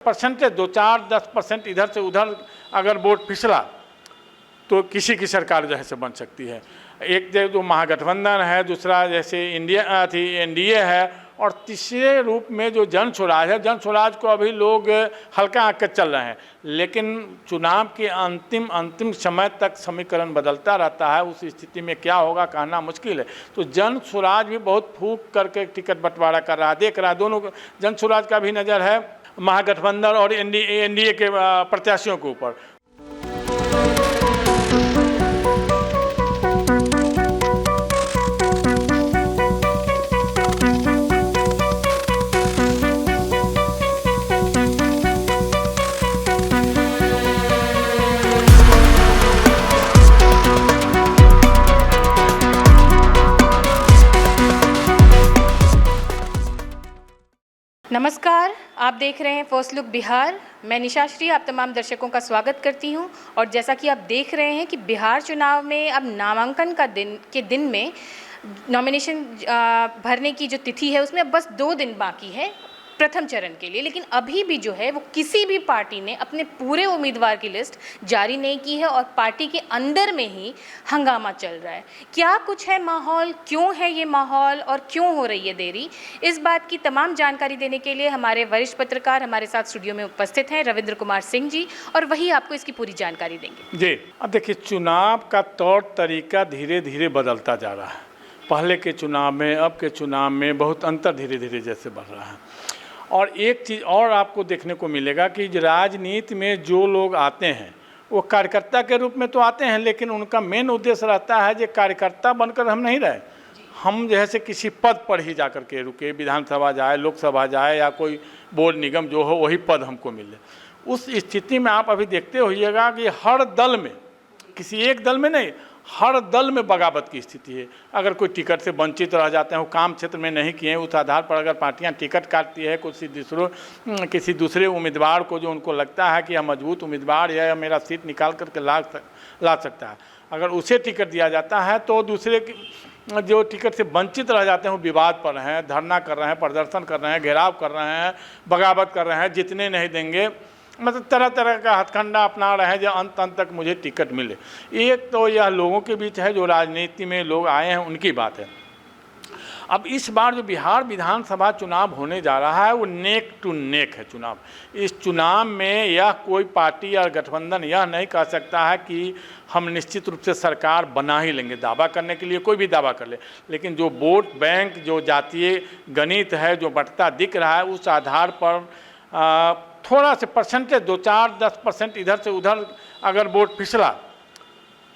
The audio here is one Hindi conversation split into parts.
परसेंटेज 2-4-10% इधर से उधर अगर वोट फिसला तो किसी की सरकार जो है से बन सकती है। एक जो महागठबंधन है, दूसरा जैसे एनडीए है, और तीसरे रूप में जो जन स्वराज है, जन स्वराज को अभी लोग हल्का आंक के चल रहे हैं, लेकिन चुनाव के अंतिम समय तक समीकरण बदलता रहता है। उस स्थिति में क्या होगा कहना मुश्किल है। तो जन स्वराज भी बहुत फूंक करके टिकट बंटवारा कर रहा है, देख रहा है। दोनों जन स्वराज का भी नज़र है महागठबंधन और एनडीए के प्रत्याशियों के ऊपर। नमस्कार, आप देख रहे हैं फर्स्ट लुक बिहार। मैं निशा श्री आप तमाम दर्शकों का स्वागत करती हूं। और जैसा कि आप देख रहे हैं कि बिहार चुनाव में अब नामांकन का दिन में नॉमिनेशन भरने की जो तिथि है उसमें अब बस 2 दिन बाकी है प्रथम चरण के लिए। लेकिन अभी भी जो है वो किसी भी पार्टी ने अपने पूरे उम्मीदवार की लिस्ट जारी नहीं की है और पार्टी के अंदर में ही हंगामा चल रहा है। क्या कुछ है माहौल, क्यों है ये माहौल और क्यों हो रही है देरी, इस बात की तमाम जानकारी देने के लिए हमारे वरिष्ठ पत्रकार हमारे साथ स्टूडियो में उपस्थित हैं, रविंद्र कुमार सिंह जी, और वही आपको इसकी पूरी जानकारी देंगे। जी, अब देखिए, चुनाव का तौर तरीका धीरे धीरे बदलता जा रहा है। पहले के चुनाव में अब के चुनाव में बहुत अंतर धीरे धीरे जैसे बढ़ रहा है। और एक चीज़ और आपको देखने को मिलेगा कि राजनीति में जो लोग आते हैं वो कार्यकर्ता के रूप में तो आते हैं, लेकिन उनका मेन उद्देश्य रहता है कि कार्यकर्ता बनकर हम नहीं रहे, हम जैसे किसी पद पर ही जाकर के रुके, विधानसभा जाए, लोकसभा जाए, या कोई बोर्ड निगम जो हो वही पद हमको मिले। उस स्थिति में आप अभी देखते होइएगा कि हर दल में, किसी एक दल में नहीं, हर दल में बगावत की स्थिति है। अगर कोई टिकट से वंचित रह जाते हैं, वो काम क्षेत्र में नहीं किए हैं, उस आधार पर अगर पार्टियां टिकट काटती है किसी दूसरे उम्मीदवार को जो उनको लगता है कि यह मजबूत उम्मीदवार है या मेरा सीट निकाल करके ला सकता है, अगर उसे टिकट दिया जाता है तो दूसरे जो टिकट से वंचित रह जाते हैं वो विवाद पर हैं, धरना कर रहे हैं, प्रदर्शन कर रहे हैं, घेराव कर रहे हैं, बगावत कर रहे हैं, जितने नहीं देंगे, मतलब तरह तरह का हथकंडा अपना रहे हैं जो अंत तक मुझे टिकट मिले। एक तो यह लोगों के बीच है, जो राजनीति में लोग आए हैं उनकी बात है। अब इस बार जो बिहार विधानसभा चुनाव होने जा रहा है वो नेक टू नेक है चुनाव। इस चुनाव में यह कोई पार्टी या गठबंधन यह नहीं कह सकता है कि हम निश्चित रूप से सरकार बना ही लेंगे। दावा करने के लिए कोई भी दावा कर ले, लेकिन जो वोट बैंक, जो जातीय गणित है, जो बढ़ता दिख रहा है, उस आधार पर थोड़ा से परसेंटेज 2-4-10% इधर से उधर अगर वोट फिसला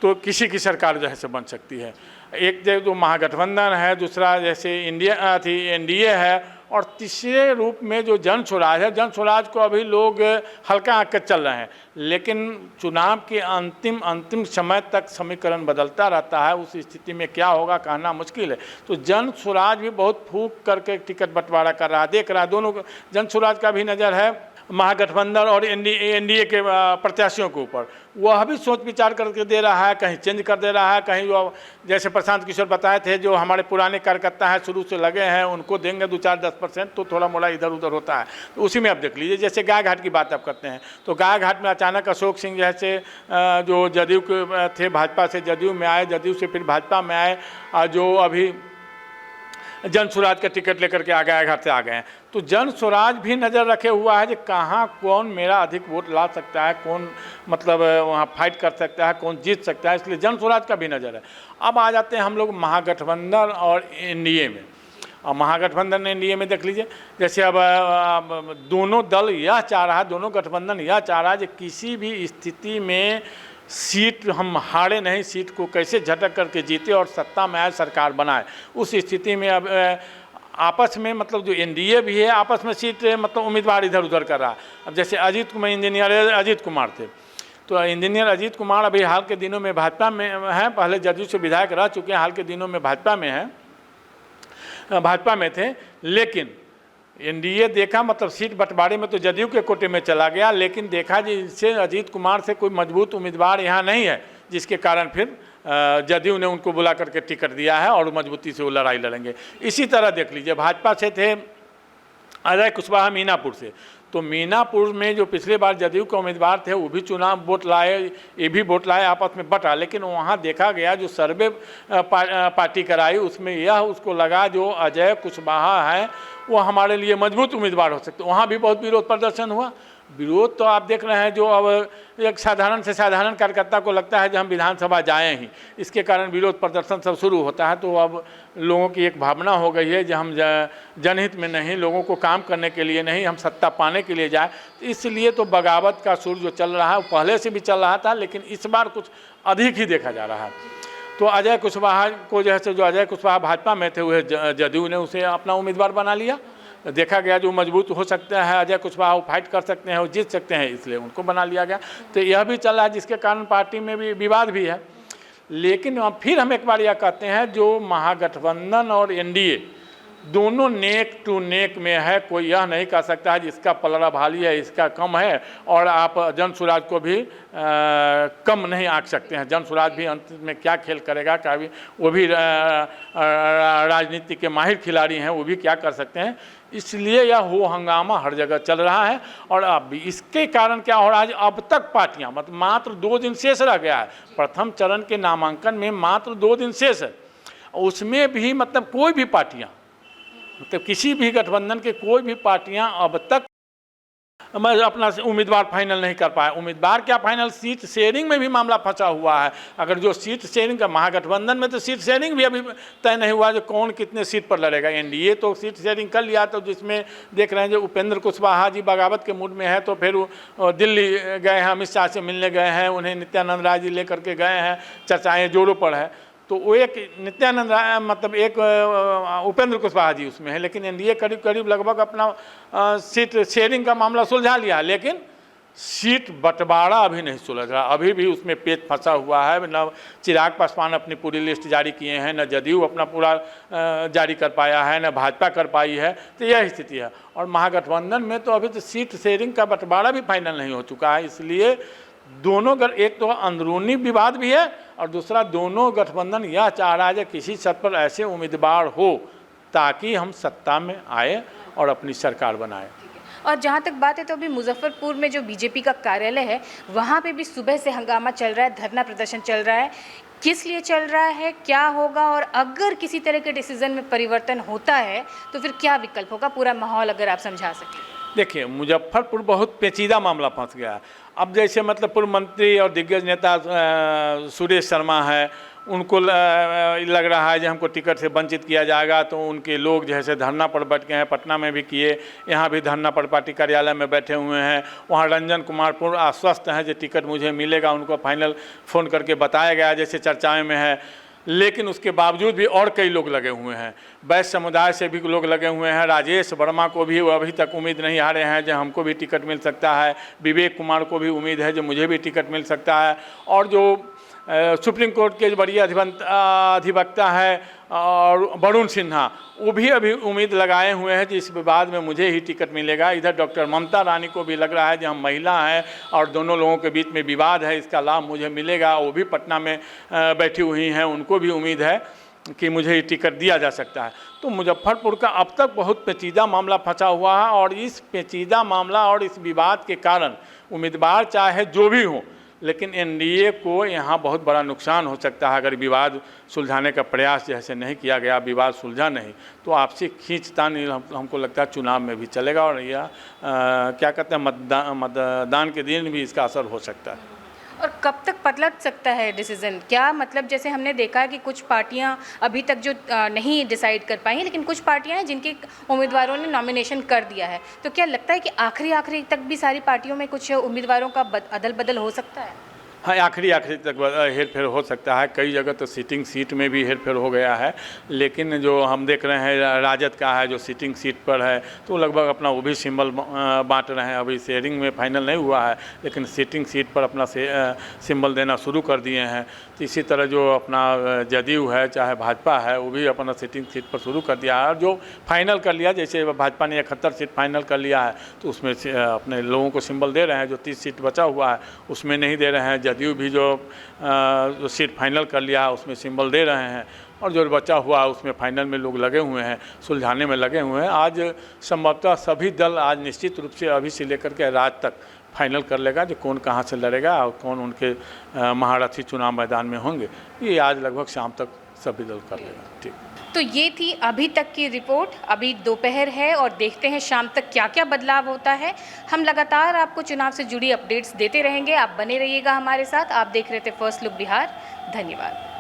तो किसी की सरकार जो है से बन सकती है। एक जो महागठबंधन है, दूसरा जैसे एनडीए है, और तीसरे रूप में जो जन स्वराज है, जन स्वराज को अभी लोग हल्का आंक के चल रहे हैं, लेकिन चुनाव के अंतिम समय तक समीकरण बदलता रहता है। उस स्थिति में क्या होगा कहना मुश्किल है। तो जन स्वराज भी बहुत फूंक करके टिकट बंटवारा कर रहा है, देख रहा है। दोनों जन स्वराज का भी नज़र है महागठबंधन और एनडीए के प्रत्याशियों के ऊपर। वह भी सोच विचार करके दे रहा है, कहीं चेंज कर दे रहा है, कहीं जो जैसे प्रशांत किशोर बताए थे, जो हमारे पुराने कार्यकर्ता हैं, शुरू से लगे हैं, उनको देंगे 2-4-10%, तो थोड़ा मोड़ा इधर उधर होता है। तो उसी में आप देख लीजिए, जैसे गाय घाट की बात आप करते हैं, तो गाय घाट में अचानक अशोक सिंह जैसे जो जदयू के थे, भाजपा से जदयू में आए, जदयू से फिर भाजपा में आए, जो अभी जन स्वराज का टिकट लेकर के गाय घाट से आ गए हैं। तो जन स्वराज भी नज़र रखे हुआ है कि कहाँ कौन मेरा अधिक वोट ला सकता है, कौन मतलब वहाँ फाइट कर सकता है, कौन जीत सकता है, इसलिए जन स्वराज का भी नज़र है। अब आ जाते हैं हम लोग महागठबंधन और एनडीए में। और महागठबंधन एनडीए में देख लीजिए, जैसे अब दोनों दल यह चाह रहा है, दोनों गठबंधन यह चाह रहा है कि किसी भी स्थिति में सीट हम हारे नहीं, सीट को कैसे झटक करके जीते और सत्ता में आए, सरकार बनाए। उस स्थिति में अब आपस में, मतलब जो एनडीए भी है, आपस में सीट मतलब उम्मीदवार इधर उधर कर रहा है। अब जैसे इंजीनियर अजीत कुमार थे, तो इंजीनियर अजीत कुमार अभी हाल के दिनों में भाजपा में हैं, पहले जदयू से विधायक रह चुके हैं, हाल के दिनों में भाजपा में हैं, भाजपा में थे। लेकिन एनडीए देखा, मतलब सीट बंटवारे में तो जदयू के कोटे में चला गया, लेकिन देखा जिससे अजीत कुमार से कोई मजबूत उम्मीदवार यहाँ नहीं है, जिसके कारण फिर जदयू ने उनको बुला करके टिकट दिया है और मजबूती से वो लड़ाई लड़ेंगे। इसी तरह देख लीजिए, भाजपा से थे अजय कुशवाहा मीनापुर से, तो मीनापुर में जो पिछले बार जदयू के उम्मीदवार थे वो भी चुनाव वोट लाए, ये भी वोट लाए, आपस में बटा, लेकिन वहाँ देखा गया जो सर्वे पार्टी कराई उसमें यह उसको लगा जो अजय कुशवाहा है वो हमारे लिए मजबूत उम्मीदवार हो सकते। वहाँ भी बहुत विरोध प्रदर्शन हुआ। विरोध तो आप देख रहे हैं जो अब एक साधारण से साधारण कार्यकर्ता को लगता है कि हम विधानसभा जाएं ही, इसके कारण विरोध प्रदर्शन सब शुरू होता है। तो अब लोगों की एक भावना हो गई है कि हम जनहित में नहीं, लोगों को काम करने के लिए नहीं, हम सत्ता पाने के लिए जाए। इसलिए तो बगावत का सुर जो चल रहा है वो पहले से भी चल रहा था, लेकिन इस बार कुछ अधिक ही देखा जा रहा है। तो अजय कुशवाहा को जैसे जो अजय कुशवाहा भाजपा में थे वह जदयू ने उसे अपना उम्मीदवार बना लिया। देखा गया जो मजबूत हो सकता है अजय कुशवाहा, वो फाइट कर सकते हैं, वो जीत सकते हैं, इसलिए उनको बना लिया गया। तो यह भी चल रहा है जिसके कारण पार्टी में भी विवाद भी है। लेकिन फिर हम एक बार यह कहते हैं जो महागठबंधन और एनडीए दोनों नेक टू नेक में है। कोई यह नहीं कह सकता है जिसका पलड़ा भारी है इसका कम है, और आप जन स्वराज को भी कम नहीं आंक सकते हैं। जन स्वराज भी अंत में क्या खेल करेगा, क्या भी वो भी राजनीति के माहिर खिलाड़ी हैं, वो भी क्या कर सकते हैं। इसलिए यह हो हंगामा हर जगह चल रहा है। और अब भी इसके कारण क्या हो रहा है, अब तक पार्टियां मतलब मात्र 2 दिन शेष रह गया है। प्रथम चरण के नामांकन में मात्र 2 दिन शेष है, उसमें भी मतलब कोई भी पार्टियां मतलब किसी भी गठबंधन के कोई भी पार्टियां अब तक अपना उम्मीदवार फाइनल नहीं कर पाए। उम्मीदवार क्या फाइनल, सीट शेयरिंग में भी मामला फंसा हुआ है। अगर जो सीट शेयरिंग का महागठबंधन में तो सीट शेयरिंग भी अभी तय नहीं हुआ जो कौन कितने सीट पर लड़ेगा। एनडीए तो सीट शेयरिंग कर लिया, तो जिसमें देख रहे हैं जो उपेंद्र कुशवाहा जी बगावत के मूड में है, तो फिर वो दिल्ली गए हैं, अमित शाह से मिलने गए हैं, उन्हें नित्यानंद राय जी लेकर के गए हैं, चर्चाएँ जोरों पर है। तो वो एक नित्यानंद राय मतलब एक उपेंद्र कुशवाहा जी उसमें है, लेकिन एनडीए करीब करीब लगभग अपना सीट शेयरिंग का मामला सुलझा लिया, लेकिन सीट बंटवारा अभी नहीं सुलझ रहा। अभी भी उसमें पेच फंसा हुआ है। न चिराग पासवान अपनी पूरी लिस्ट जारी किए हैं, न जदयू अपना पूरा जारी कर पाया है, न भाजपा कर पाई है। तो यह स्थिति है। और महागठबंधन में तो अभी तो सीट शेयरिंग का बंटवारा भी फाइनल नहीं हो चुका है। इसलिए दोनों एक तो अंदरूनी विवाद भी है, और दूसरा दोनों गठबंधन यह चाह रहा है कि किसी छत पर ऐसे उम्मीदवार हो ताकि हम सत्ता में आए और अपनी सरकार बनाए। और जहाँ तक बात है तो अभी मुजफ्फरपुर में जो बीजेपी का कार्यालय है वहाँ पे भी सुबह से हंगामा चल रहा है, धरना प्रदर्शन चल रहा है। किस लिए चल रहा है, क्या होगा, और अगर किसी तरह के डिसीजन में परिवर्तन होता है तो फिर क्या विकल्प होगा, पूरा माहौल अगर आप समझा सकें। देखिए, मुजफ्फरपुर बहुत पेचीदा मामला फंस गया है। अब जैसे मतलब पूर्व मंत्री और दिग्गज नेता सुरेश शर्मा है, उनको लग रहा है कि हमको टिकट से वंचित किया जाएगा, तो उनके लोग जैसे धरना पर बैठ गए हैं, पटना में भी किए, यहाँ भी धरना पर पार्टी कार्यालय में बैठे हुए हैं। वहाँ रंजन कुमार पुर आश्वस्त हैं कि टिकट मुझे मिलेगा, उनको फाइनल फ़ोन करके बताया गया जैसे चर्चाएँ में है। लेकिन उसके बावजूद भी और कई लोग लगे हुए हैं, वैश्य समुदाय से भी लोग लगे हुए हैं। राजेश वर्मा को भी अभी तक उम्मीद नहीं हारे हैं जो हमको भी टिकट मिल सकता है। विवेक कुमार को भी उम्मीद है जो मुझे भी टिकट मिल सकता है। और जो सुप्रीम कोर्ट के वरीय अधिवक्ता है और वरुण सिन्हा, वो भी अभी उम्मीद लगाए हुए हैं कि इस विवाद में मुझे ही टिकट मिलेगा। इधर डॉक्टर ममता रानी को भी लग रहा है कि हम महिला हैं और दोनों लोगों के बीच में विवाद है, इसका लाभ मुझे मिलेगा। वो भी पटना में बैठी हुई हैं, उनको भी उम्मीद है कि मुझे ये टिकट दिया जा सकता है। तो मुजफ्फरपुर का अब तक बहुत पेचीदा मामला फंसा हुआ है, और इस पेचीदा मामला और इस विवाद के कारण उम्मीदवार चाहे जो भी हों, लेकिन एनडीए को यहाँ बहुत बड़ा नुकसान हो सकता है अगर विवाद सुलझाने का प्रयास जैसे नहीं किया गया, विवाद सुलझा नहीं, तो आपसी खींचतान हमको लगता है चुनाव में भी चलेगा। और यह क्या कहते हैं मतदान के दिन भी इसका असर हो सकता है। और कब तक बदल सकता है डिसीजन, क्या मतलब जैसे हमने देखा है कि कुछ पार्टियां अभी तक जो नहीं डिसाइड कर पाई हैं, लेकिन कुछ पार्टियां हैं जिनके उम्मीदवारों ने नॉमिनेशन कर दिया है, तो क्या लगता है कि आखिरी तक भी सारी पार्टियों में कुछ उम्मीदवारों का अदल बदल हो सकता है? हाँ, आखिरी तक हेरफेर हो सकता है। कई जगह तो सिटिंग सीट में भी हेरफेर हो गया है, लेकिन जो हम देख रहे हैं राजद का है जो सिटिंग सीट पर है, तो लगभग अपना वो भी सिंबल बांट रहे हैं। अभी शेयरिंग में फाइनल नहीं हुआ है, लेकिन सिटिंग सीट पर अपना सिंबल देना शुरू कर दिए हैं। तो इसी तरह जो अपना जदयू है चाहे भाजपा है, वो भी अपना सिटिंग सीट पर शुरू कर दिया है। और जो फाइनल कर लिया, जैसे भाजपा ने 71 सीट फाइनल कर लिया है, तो उसमें अपने लोगों को सिंबल दे रहे हैं। जो 30 सीट बचा हुआ है उसमें नहीं दे रहे हैं। जदयू भी जो सीट फाइनल कर लिया उसमें सिंबल दे रहे हैं। और जो बचा हुआ उसमें फाइनल में लोग लगे हुए हैं, सुलझाने में लगे हुए हैं। आज संभवतः सभी दल आज निश्चित रूप से अभी से लेकर के रात तक फाइनल कर लेगा जो कौन कहाँ से लड़ेगा और कौन उनके महारथी चुनाव मैदान में होंगे। ये आज लगभग शाम तक सभी दल कर लेगा। ठीक, तो ये थी अभी तक की रिपोर्ट। अभी दोपहर है और देखते हैं शाम तक क्या क्या बदलाव होता है। हम लगातार आपको चुनाव से जुड़ी अपडेट्स देते रहेंगे। आप बने रहिएगा हमारे साथ। आप देख रहे थे फर्स्ट लुक बिहार। धन्यवाद।